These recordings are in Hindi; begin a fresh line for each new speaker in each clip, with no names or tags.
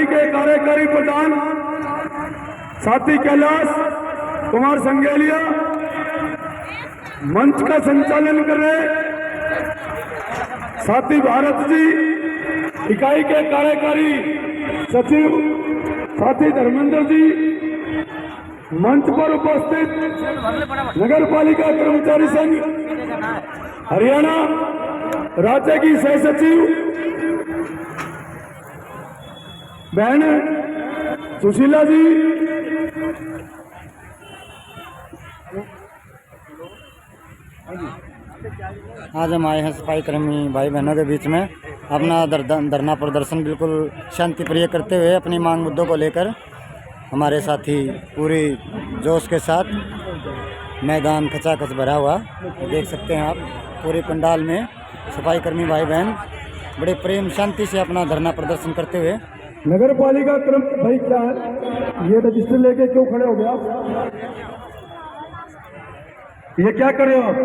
के कार्यकारी प्रधान साथी कैलाश कुमार संगेलिया मंच का संचालन कर रहे साथी भारत जी, इकाई के कार्यकारी सचिव साथी धर्मेंद्र जी, मंच पर उपस्थित नगर पालिका कर्मचारी संघ हरियाणा राज्य की सह सचिव बहन सुशीला जी,
आज हम आए हैं सफाई कर्मी भाई बहनों के बीच में अपना धरना प्रदर्शन बिल्कुल शांति प्रिय करते हुए अपनी मांग मुद्दों को लेकर हमारे साथी पूरी जोश के साथ मैदान खचाखच भरा हुआ देख सकते हैं आप। पूरे पंडाल में सफाई कर्मी भाई बहन बड़े प्रेम शांति से अपना धरना प्रदर्शन करते हुए।
नगर पालिका क्रम भाई क्या है, ये रजिस्टर लेके क्यों खड़े हो गए आप? ये क्या कर रहे हो आप?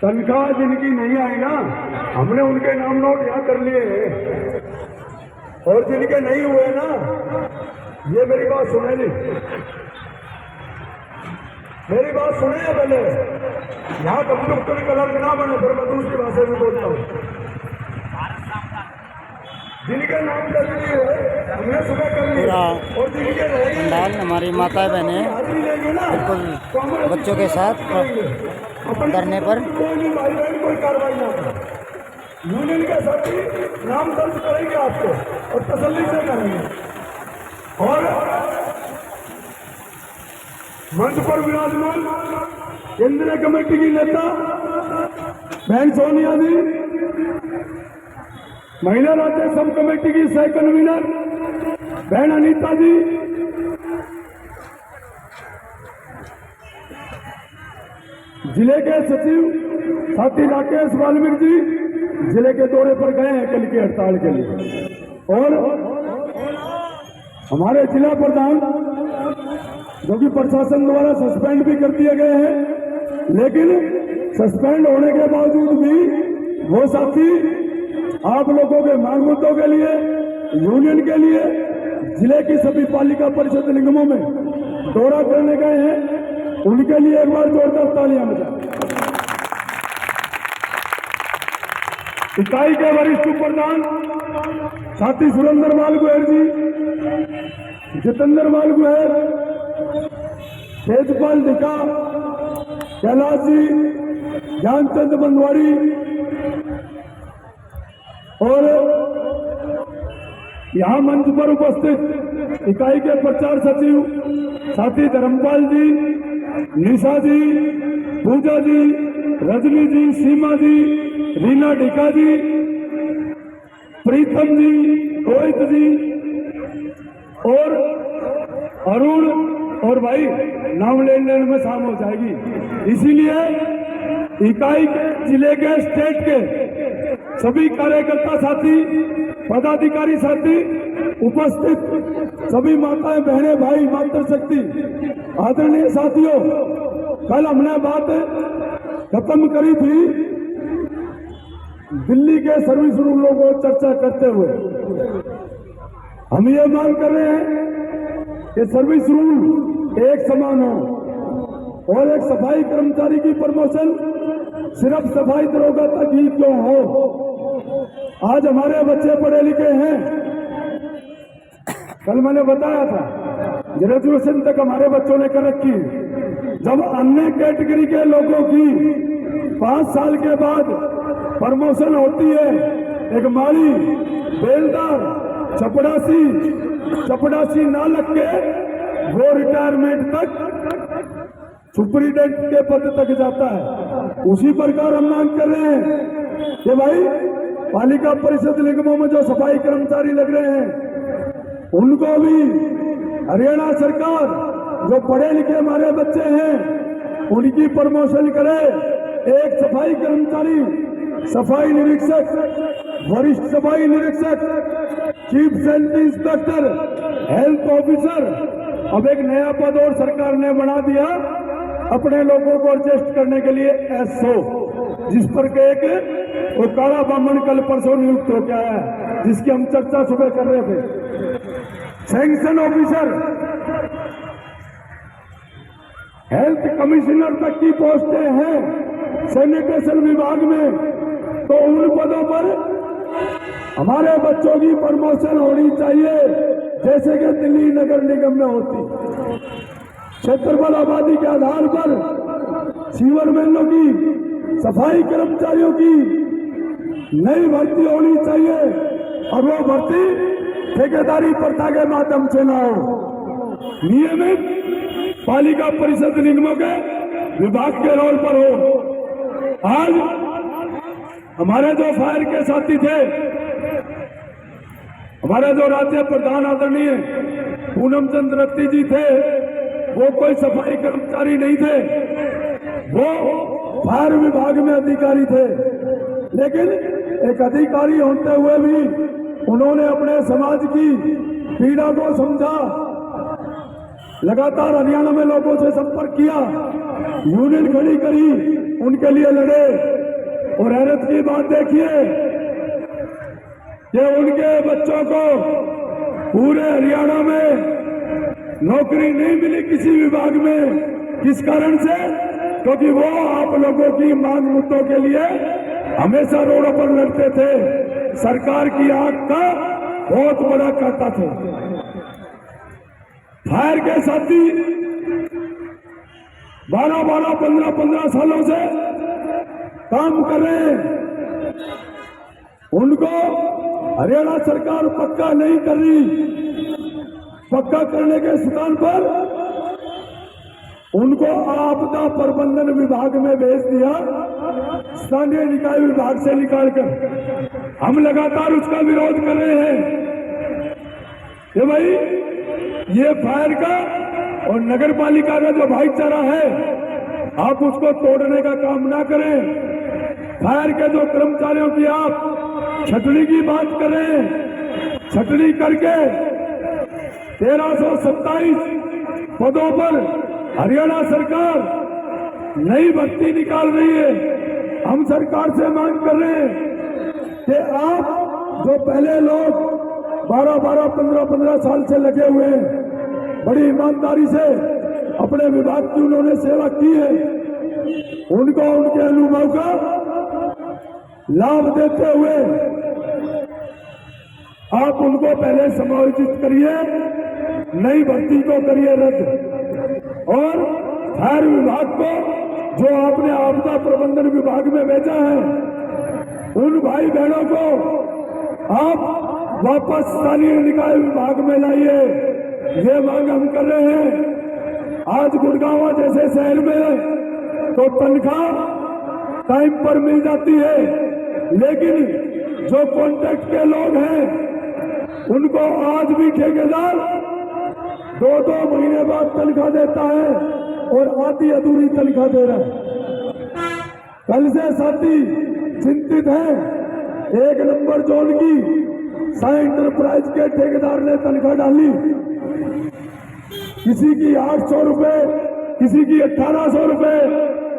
तनख्वाह जिनकी नहीं आई ना, हमने उनके नाम नोट यहाँ कर लिए, और जिनके नहीं हुए ना, ये मेरी बात सुने नहीं, मेरी बात सुने पहले। यहाँ कंप्यूटर कलर ना बने, फिर मैं दूसरी भाषा में बोलता हूँ। जिनके नाम कर लिए हमने सुबह कर लिया, और जिनके
पंडाल हमारी माता बहने बिल्कुल बच्चों के साथ धरने पर
कोई कार्रवाई ना करे। यूनियन के साथी नाम दर्ज करेंगे आपको और तसल्ली से करेंगे। और मंच पर विराजमान केंद्रीय कमेटी की नेता बहन सोनिया जी, महिला राज्य सब कमेटी की सह कन्वीनर बहन अनीता जी, जिले के सचिव साथी राकेश वाल्मीकि जी जिले के दौरे पर गए हैं कल की हड़ताल के लिए, और हमारे जिला प्रधान जो कि प्रशासन द्वारा सस्पेंड भी कर दिए गए हैं, लेकिन सस्पेंड होने के बावजूद भी वो साथी आप लोगों के मांग मुद्दों के लिए, यूनियन के लिए जिले की सभी पालिका परिषद निगमों में दौरा करने गए हैं। उनके लिए एक बार जोरदार तालियां बजाएं। इकाई के वरिष्ठ प्रधान साथी सुरेंद्र माल गुहेर जी, जितेंद्र माल गुहेर, तेजपाल दिका, कैलाश जी, ज्ञानचंद बंदवाड़ी, और यहाँ मंच पर उपस्थित इकाई के प्रचार सचिव साथी धर्मपाल जी, निशा जी, पूजा जी, रजनी जी, सीमा जी, रीना डिका जी, प्रीतम जी, रोहित जी, और अरुण, और भाई नाम लेन देन में शामिल हो जाएगी। इसीलिए इकाई के जिले के स्टेट के सभी कार्यकर्ता साथी, पदाधिकारी साथी, उपस्थित सभी माताएं बहनें भाई मातृशक्ति आदरणीय साथियों, कल हमने बात खत्म करी थी दिल्ली के सर्विस रूलों को चर्चा करते हुए। हम ये मांग कर रहे हैं कि सर्विस रूल एक समान हो, और एक सफाई कर्मचारी की प्रमोशन सिर्फ सफाई दरोगा तक ही क्यों हो। आज हमारे बच्चे पढ़े लिखे हैं, कल मैंने बताया था ग्रेजुएशन तक हमारे बच्चों ने कर रखी। जब अन्य कैटेगरी के लोगों की 5 साल के बाद प्रमोशन होती है, एक माली, बेलदार, चपड़ासी ना लग के वो रिटायरमेंट तक सुप्रीडेंट के पद तक जाता है। उसी प्रकार हम मांग कर रहे हैं कि भाई पालिका परिषद निगमों में जो सफाई कर्मचारी लग रहे हैं, उनको भी हरियाणा सरकार जो पढ़े लिखे हमारे बच्चे हैं उनकी प्रमोशन करे। एक सफाई कर्मचारी, सफाई निरीक्षक, वरिष्ठ सफाई निरीक्षक, chief health inspector, health officer, अब एक नया पद और सरकार ने बना दिया अपने लोगों को एडजस्ट करने के लिए एसओ, जिस पर के एक वो काला ब्राह्मण कल परसों नियुक्त हो गया है, जिसकी हम चर्चा सुबह कर रहे थे। सैंक्शन ऑफिसर, हेल्थ कमिश्नर तक की पोस्टें हैं सैनिटेशन विभाग में, तो उन पदों पर हमारे बच्चों की प्रमोशन होनी चाहिए, जैसे कि दिल्ली नगर निगम में होती। क्षेत्रफल आबादी के आधार पर सीवर मैनों की, सफाई कर्मचारियों की नई भर्ती होनी चाहिए, और वो भर्ती ठेकेदारी प्रथा के माध्यम से ना हो, नियमित पालिका परिषद निगमों के विभाग के रोल पर हो। आज हमारे जो फायर के साथी थे, हमारे जो राज्य प्रधान आदरणीय पूनम चंद रत्ती जी थे, वो कोई सफाई कर्मचारी नहीं थे, वो फायर विभाग में अधिकारी थे, लेकिन एक अधिकारी होते हुए भी उन्होंने अपने समाज की पीड़ा को समझा, लगातार हरियाणा में लोगों से संपर्क किया, यूनियन खड़ी करी, उनके लिए लड़े। और हैरत की बात देखिए कि उनके बच्चों को पूरे हरियाणा में नौकरी नहीं मिली किसी विभाग में। किस कारण से? क्योंकि वो आप लोगों की मांग मुद्दों के लिए हमेशा रोडों पर लड़ते थे, सरकार की आंख का बहुत बड़ा काटा थे। फायर के साथी 12-12, 15-15 सालों से काम कर रहे हैं, उनको हरियाणा सरकार पक्का नहीं कर रही। पक्का करने के स्थान पर उनको आपदा प्रबंधन विभाग में भेज दिया, स्थानीय निकाय विभाग से निकालकर। हम लगातार उसका विरोध कर रहे हैं कि भाई ये फायर का और नगर पालिका का जो भाईचारा है, आप उसको तोड़ने का काम ना करें। फायर के जो कर्मचारियों की आप छटनी की बात करें, छटनी करके 1327 पदों पर हरियाणा सरकार नई भर्ती निकाल रही है। हम सरकार से मांग कर रहे हैं कि आप जो पहले लोग 12-12, 15-15 साल से लगे हुए हैं, बड़ी ईमानदारी से अपने विभाग की उन्होंने सेवा की है, उनको उनके अनुभव का लाभ देते हुए आप उनको पहले समायोजित करिए, नई भर्ती को करिए रद्द, और फायर विभाग को जो आपने आपदा प्रबंधन विभाग में भेजा है, उन भाई बहनों को आप वापस स्थानीय निकाय विभाग में लाइए। ये मांग हम कर रहे हैं। आज गुड़गांव जैसे शहर में तो तनख्वाह टाइम पर मिल जाती है, लेकिन जो कॉन्ट्रैक्ट के लोग हैं उनको आज भी ठेकेदार 2-2 महीने बाद तनख्वाह देता है और आधी अधूरी तनख्वाह दे रहा है। कल से साथी चिंतित हैं। 1 नंबर जोन की साई इंटरप्राइज के ठेकेदार ने तनख्वाह डाली, किसी की 800 रुपए, किसी की 1800 रुपए,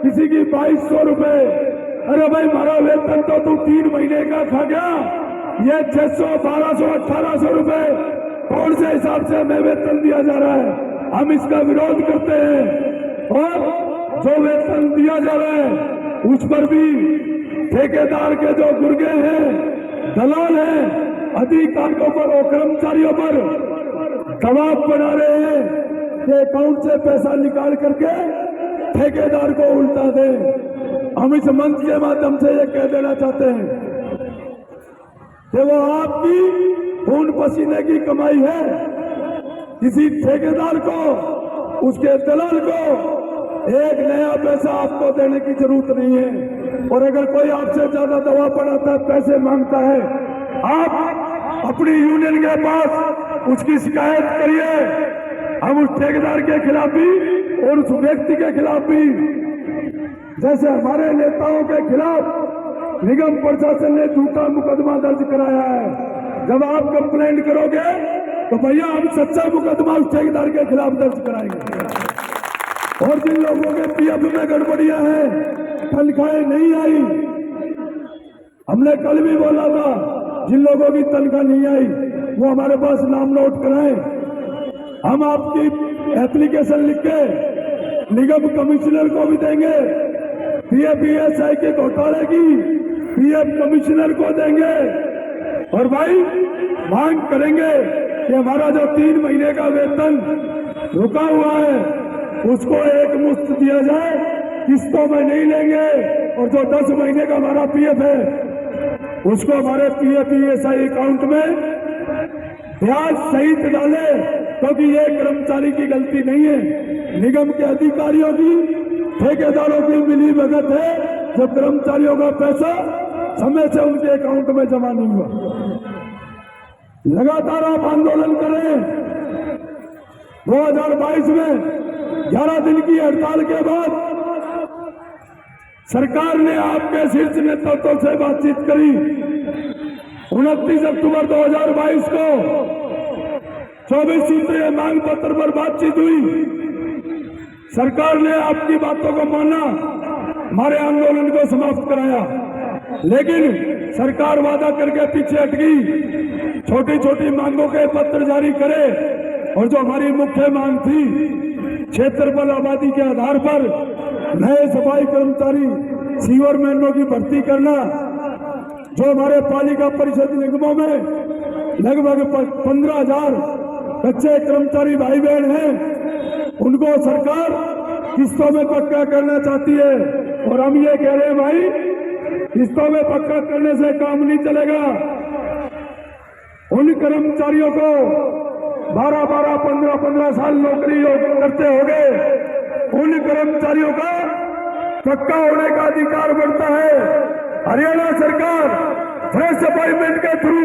किसी की 2200 रुपए। अरे भाई, हमारा वेतन तो तू 3 महीने का खा गया, ये 600, 1200, 1800 रुपए कौन से हिसाब से हमें वेतन दिया जा रहा है? हम इसका विरोध करते हैं। और जो वेतन दिया जा रहा है उस पर भी ठेकेदार के जो गुर्गे हैं, दलाल हैं, अधिकारियों पर और कर्मचारियों पर दबाव बना रहे हैं कि अकाउंट से पैसा निकाल करके ठेकेदार को उल्टा दें। हम इस मंच के माध्यम से ये कह देना चाहते हैं कि वो आपकी खून पसीने की कमाई है। किसी ठेकेदार को, उसके दलाल को एक नया पैसा आपको देने की जरूरत नहीं है। और अगर कोई आपसे ज्यादा दबाव बनाता है, पैसे मांगता है, आप अपनी यूनियन के पास उसकी शिकायत करिए। हम उस ठेकेदार के खिलाफ भी और उस व्यक्ति के खिलाफ भी, जैसे हमारे नेताओं के खिलाफ निगम प्रशासन ने झूठा मुकदमा दर्ज कराया है, जब आप कंप्लेंट करोगे तो भैया हम सच्चा मुकदमा उस ठेकेदार के खिलाफ दर्ज कराएंगे। और जिन लोगों के पीएफ में गड़बड़ियां हैं, तनख्वाहें नहीं आई, हमने कल भी बोला था, जिन लोगों की तनख्वाह नहीं आई वो हमारे पास नाम नोट कराएं, हम आपकी एप्लीकेशन लिख के निगम कमिश्नर को भी देंगे, पीएफईएसआई के घोटाले की पीएफ कमिश्नर को देंगे, और भाई मांग करेंगे कि हमारा जो 3 महीने का वेतन रुका हुआ है उसको एक मुश्त दिया जाए, किस्तों में नहीं लेंगे, और जो 10 महीने का हमारा पीएफ है उसको हमारे पीएफईएसआई अकाउंट में ब्याज सहित डाले, क्योंकि ये कर्मचारी की गलती नहीं है, निगम के अधिकारियों की, ठेकेदारों की मिली भगत है, जो कर्मचारियों का पैसा समय से उनके अकाउंट में जमा नहीं हुआ। लगातार आप आंदोलन करें। 2022 में 11 दिन की हड़ताल के बाद सरकार ने आपके शीर्ष नेतृत्व से बातचीत करी। 29 अक्टूबर 2022 को 24 सूत्रीय मांग पत्र पर बातचीत हुई। सरकार ने आपकी बातों को माना, हमारे आंदोलन को समाप्त कराया, लेकिन सरकार वादा करके पीछे हट गई। छोटी छोटी मांगों के पत्र जारी करे, और जो हमारी मुख्य मांग थी क्षेत्रफल आबादी के आधार पर नए सफाई कर्मचारी सीवरमैनों की भर्ती करना, जो हमारे पालिका परिषद निगमों में लगभग 15,000 कच्चे कर्मचारी भाई बहन हैं, उनको सरकार किस्तों में पक्का करना चाहती है। और हम ये कह रहे हैं भाई, किस्तों में पक्का करने से काम नहीं चलेगा। उन कर्मचारियों को 12-12, 15-15 साल नौकरी करते हो गए, उन कर्मचारियों का पक्का होने का अधिकार बढ़ता है। हरियाणा सरकार फ्रेश अपॉइंटमेंट के थ्रू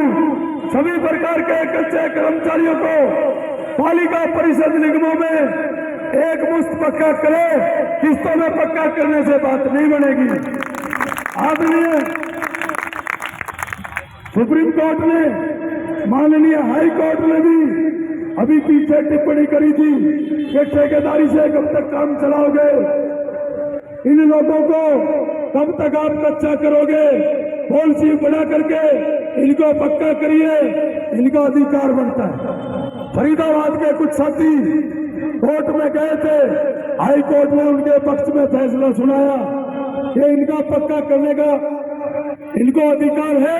सभी प्रकार के कच्चे कर्मचारियों को पालिका परिषद निगमों में एक मुश्त पक्का करे, किस्तों में पक्का करने से बात नहीं बनेगी। आदरणीय सुप्रीम कोर्ट ने, माननीय हाई कोर्ट ने भी अभी पीछे टिप्पणी करी थी कि ठेकेदारी से कब तक काम चलाओगे, इन लोगों को कब तक आप कच्चा करोगे, पॉलिसी बना करके इनको पक्का करिए, इनका अधिकार बनता है। फरीदाबाद के कुछ साथी कोर्ट में गए थे, हाई कोर्ट ने उनके पक्ष में फैसला सुनाया कि इनका पक्का करने का इनको अधिकार है,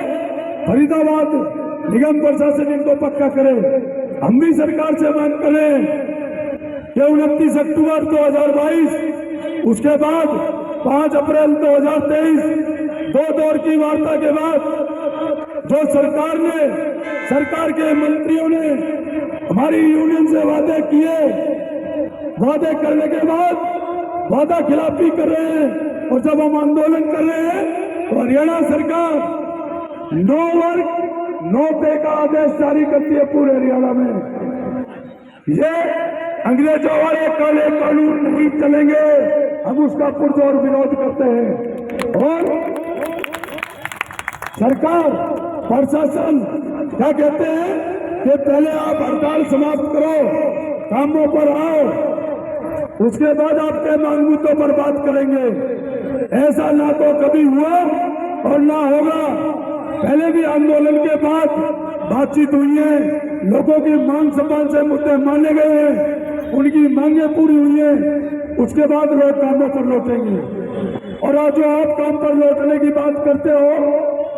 फरीदाबाद निगम प्रशासन इनको पक्का करे। हम भी सरकार से मांग करें कि 29 अक्टूबर 2022, उसके बाद 5 अप्रैल 2023, 2 दौर की वार्ता के बाद जो सरकार के मंत्रियों ने हमारी यूनियन से वादे किए, वादे करने के बाद वादा खिलाफी कर रहे हैं, और जब हम आंदोलन कर रहे हैं तो हरियाणा सरकार 9 वर्ग 9 पे का आदेश जारी करती है पूरे हरियाणा में। ये अंग्रेजों वाले काले कानून नहीं चलेंगे, हम उसका पुरजोर विरोध करते हैं। और सरकार प्रशासन क्या कहते हैं कि पहले आप हड़ताल समाप्त करो, कामों पर आओ, उसके बाद आपके मांग मुद्दों पर बात करेंगे। ऐसा ना तो कभी हुआ और ना होगा। पहले भी आंदोलन के बाद बातचीत हुई है, लोगों की मांग सम्मान से मुद्दे माने गए हैं, उनकी मांगे पूरी हुई है, उसके बाद लोग कामों पर लौटेंगे। और आज जो आप काम पर लौटने की बात करते हो,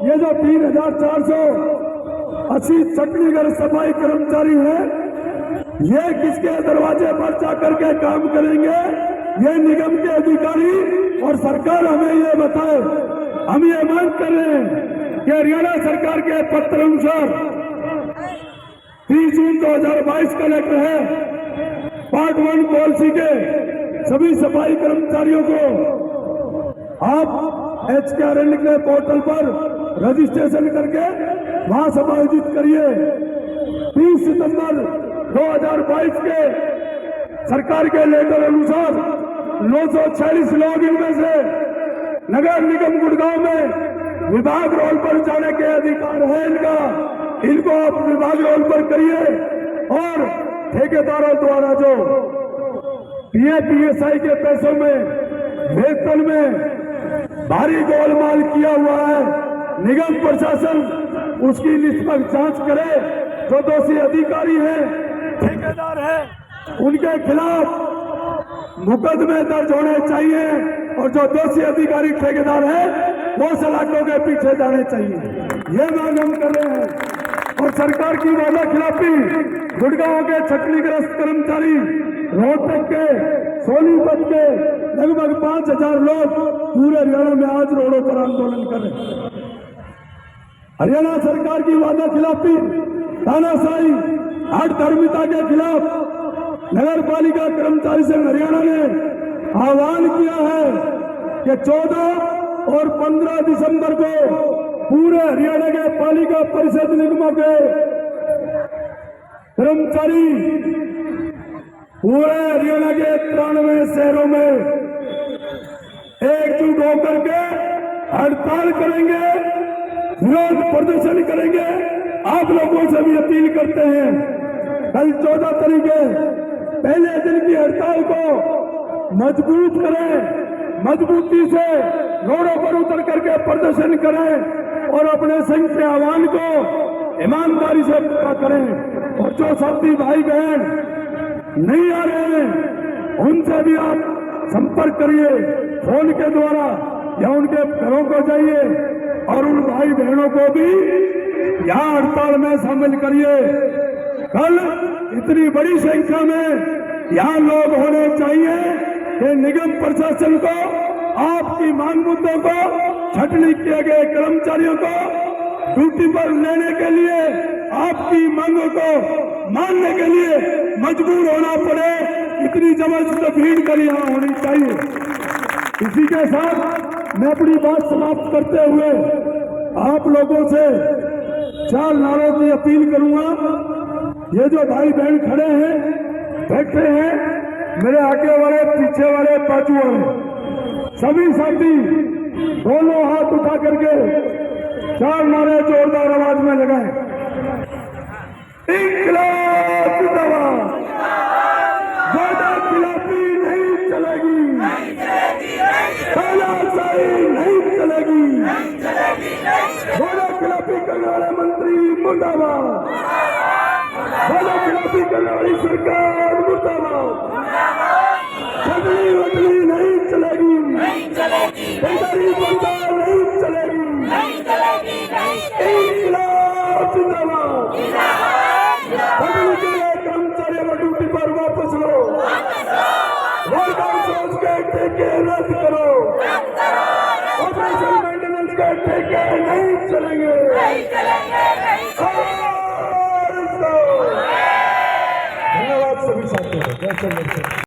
ये जो 3,480 चटनीगढ़ सफाई कर्मचारी हैं, ये किसके दरवाजे पर जाकर के काम करेंगे? ये निगम के अधिकारी और सरकार हमें ये बताए। हम ये मांग कर रहे हैं कि हरियाणा सरकार के पत्र अनुसार 30 जून 2022 का लेटर है, पार्ट 1 पॉलिसी के सभी सफाई कर्मचारियों को आप HKRN के पोर्टल पर रजिस्ट्रेशन करके वहां समायोजित करिए। 30 सितंबर 2022 के सरकार के लेटर अनुसार 946 लोग इनमें से नगर निगम गुड़गांव में विभाग रोल पर जाने के अधिकार है इनको आप विभाग रोल पर करिए। और ठेकेदारों द्वारा जो PFPSI के पैसों में वेतन में भारी गोलमाल किया हुआ है, निगम प्रशासन उसकी निष्पक्ष जांच करे। जो दोषी अधिकारी हैं, ठेकेदार हैं, उनके खिलाफ मुकदमे दर्ज होने चाहिए और जो दोषी अधिकारी ठेकेदार हैं वो सलाखों के पीछे जाने चाहिए। ये मांग हम कर रहे हैं। और सरकार की वादा खिलाफी, गुड़गांव के छटनीग्रस्त कर्मचारी, रोहतक के, सोनीपत के लगभग 5000 लोग पूरे हरियाणा में आज रोडों पर आंदोलन कर रहे हैं। हरियाणा सरकार की वादा खिलाफी, तानाशाही, हठधर्मिता के खिलाफ नगर पालिका कर्मचारी संघ हरियाणा ने आह्वान किया है कि 14 और 15 दिसंबर को पूरे हरियाणा के पालिका परिषद निगमों के कर्मचारी पूरे हरियाणा के 93 शहरों में एकजुट होकर के हड़ताल करेंगे, विरोध प्रदर्शन करेंगे। आप लोगों से भी अपील करते हैं, कल 14 तारीख पहले दिन की हड़ताल को मजबूत करें, मजबूती से रोडों पर उतर करके प्रदर्शन करें और अपने संघ के आह्वान को ईमानदारी से पूरा करें। और जो साथी भाई बहन नहीं आ रहे हैं उनसे भी आप संपर्क करिए, फोन के द्वारा या उनके घरों को जाइए और उन भाई बहनों को भी यहाँ हड़ताल में शामिल करिए। कल इतनी बड़ी संख्या में यहाँ लोग होने चाहिए कि निगम प्रशासन को आपकी मांग मुद्दों को, छटनी किए गए कर्मचारियों को ड्यूटी पर लेने के लिए, आपकी मांगों को मानने के लिए मजबूर होना पड़े। इतनी जबरदस्त भीड़ कर यहाँ होनी चाहिए। इसी के साथ मैं अपनी बात समाप्त करते हुए आप लोगों से 4 नारों की अपील करूंगा। ये जो भाई बहन खड़े हैं, बैठे हैं, मेरे आगे वाले, पीछे वाले, बाजू वाले सभी साथी दोनों हाथ उठा करके 4 नारे जोरदार आवाज में लगाएं। इंकलाब जिंदाबाद, वादा खिलाफी नहीं चलेगी, तानाशाही नहीं चलेगी, वादा खिलाफी करने वाले मंत्री मुर्दाबाद, वादा खिलाफी करने वाली सरकार मुर्दाबाद, छटनी वटनी नहीं चलेगी, सरकारी बंदा नहीं चलेगी, इंकलाब जिंदाबाद, छटनी के कर्मचारी को ड्यूटी पर वापस लो, वर्कआउट सोच के ठेके रद्द करो, ऑपरेशन मेंटेनेंस के ठेके नहीं चलेंगे। धन्यवाद सभी साथियों।